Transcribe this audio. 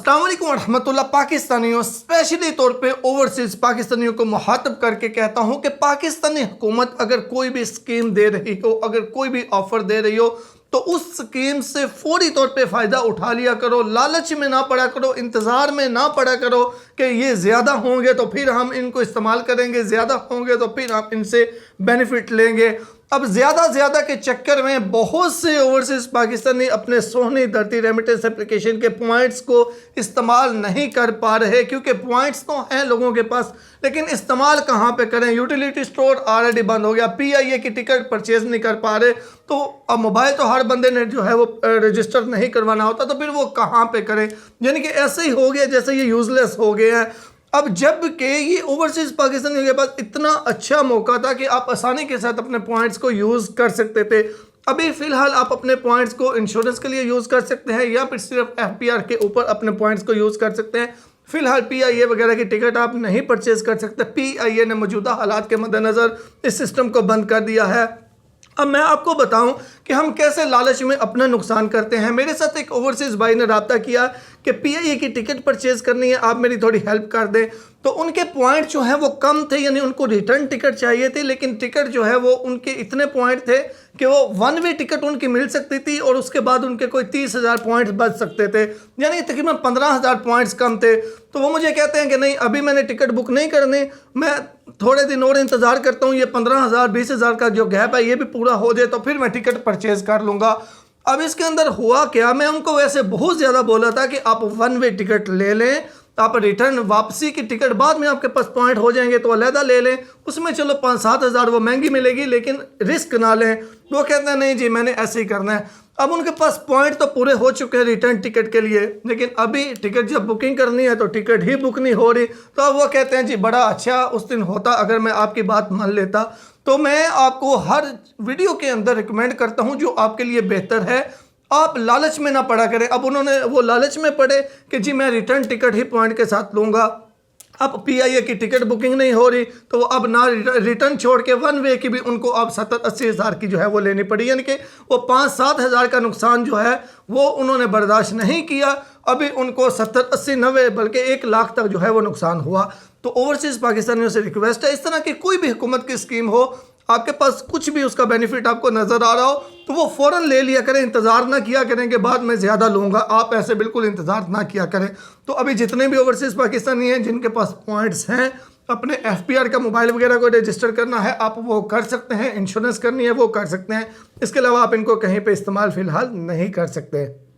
अस्सलाम वालेकुम रहमतुल्लाह। पाकिस्तानियों, स्पेशली तौर पे ओवरसीज पाकिस्तानियों को मुखातब करके कहता हूं कि पाकिस्तानी हुकूमत अगर कोई भी स्कीम दे रही हो, अगर कोई भी ऑफर दे रही हो, तो उस स्कीम से फौरी तौर पे फ़ायदा उठा लिया करो। लालच में ना पड़ा करो, इंतज़ार में ना पड़ा करो कि ये ज़्यादा होंगे तो फिर हम इनको इस्तेमाल करेंगे, ज़्यादा होंगे तो फिर हम इनसे बेनिफिट लेंगे। अब ज़्यादा के चक्कर में बहुत से ओवरसीज़ पाकिस्तानी अपने सोहनी धरती रेमिटेंस एप्लीकेशन के पॉइंट्स को इस्तेमाल नहीं कर पा रहे, क्योंकि पॉइंट्स तो हैं लोगों के पास, लेकिन इस्तेमाल कहाँ पे करें। यूटिलिटी स्टोर ऑलरेडी बंद हो गया, पीआईए की टिकट परचेज नहीं कर पा रहे, तो अब मोबाइल तो हर बंदे ने जो है वो रजिस्टर नहीं करवाना होता, तो फिर वो कहाँ पे करें। यानी कि ऐसे ही हो गया जैसे ये यूज़लेस हो गए हैं। अब जब के ये ओवरसीज़ पाकिस्तानियों के पास इतना अच्छा मौका था कि आप आसानी के साथ अपने पॉइंट्स को यूज़ कर सकते थे। अभी फ़िलहाल आप अपने पॉइंट्स को इंश्योरेंस के लिए यूज़ कर सकते हैं, या फिर सिर्फ एफपीआर के ऊपर अपने पॉइंट्स को यूज़ कर सकते हैं। फ़िलहाल पीआईए वगैरह की टिकट आप नहीं परचेज़ कर सकते। पीआईए ने मौजूदा हालात के मद्देनज़र इस सिस्टम को बंद कर दिया है। अब मैं आपको बताऊं कि हम कैसे लालच में अपना नुकसान करते हैं। मेरे साथ एक ओवरसीज़ भाई ने रब्ता किया कि पीआईए की टिकट परचेज़ करनी है, आप मेरी थोड़ी हेल्प कर दें। तो उनके पॉइंट जो हैं वो कम थे, यानी उनको रिटर्न टिकट चाहिए थी, लेकिन टिकट जो है वो उनके इतने पॉइंट थे कि वो वन वे टिकट उनकी मिल सकती थी और उसके बाद उनके कोई 30,000 पॉइंट्स बच सकते थे, यानी तकरीबन 15,000 पॉइंट्स कम थे। तो वो मुझे कहते हैं कि नहीं, अभी मैंने टिकट बुक नहीं करनी, मैं थोड़े दिन और इंतज़ार करता हूँ, ये 15,000 20,000 का जो गैप है ये भी पूरा हो जाए तो फिर मैं टिकट परचेज़ कर लूँगा। अब इसके अंदर हुआ क्या, मैं उनको वैसे बहुत ज़्यादा बोला था कि आप वन वे टिकट ले लें, आप रिटर्न वापसी की टिकट बाद में आपके पास पॉइंट हो जाएंगे तो अलहदा ले लें, उसमें चलो 5-7 हज़ार वो महंगी मिलेगी, लेकिन रिस्क ना लें। वो कहते हैं नहीं जी मैंने ऐसे ही करना है। अब उनके पास पॉइंट तो पूरे हो चुके हैं रिटर्न टिकट के लिए, लेकिन अभी टिकट जब बुकिंग करनी है तो टिकट ही बुक नहीं हो रही। तो अब वो कहते हैं जी बड़ा अच्छा उस दिन होता अगर मैं आपकी बात मान लेता। तो मैं आपको हर वीडियो के अंदर रिकमेंड करता हूँ जो आपके लिए बेहतर है, आप लालच में ना पड़ा करें। अब उन्होंने वो लालच में पड़े कि जी मैं रिटर्न टिकट ही पॉइंट के साथ लूँगा। अब पीआईए की टिकट बुकिंग नहीं हो रही तो अब ना रिटर्न छोड़ के वन वे की भी उनको अब 70-80 हज़ार की जो है वो लेनी पड़ी, यानी कि वो 5-7 हज़ार का नुकसान जो है वो उन्होंने बर्दाश्त नहीं किया। अभी उनको 70-80-90 बल्कि 1 लाख तक जो है वो नुकसान हुआ। तो ओवरसीज़ पाकिस्तानियों से रिक्वेस्ट है, इस तरह की कोई भी हुकूमत की स्कीम हो, आपके पास कुछ भी उसका बेनिफिट आपको नज़र आ रहा हो तो वो फ़ौरन ले लिया करें, इंतज़ार ना किया करें कि बाद में ज़्यादा लूँगा। आप ऐसे बिल्कुल इंतज़ार ना किया करें। तो अभी जितने भी ओवरसीज़ पाकिस्तानी हैं जिनके पास पॉइंट्स हैं, अपने एफपीआर का मोबाइल वगैरह को रजिस्टर करना है आप वो कर सकते हैं, इंश्योरेंस करनी है वो कर सकते हैं। इसके अलावा आप इनको कहीं पर इस्तेमाल फ़िलहाल नहीं कर सकते।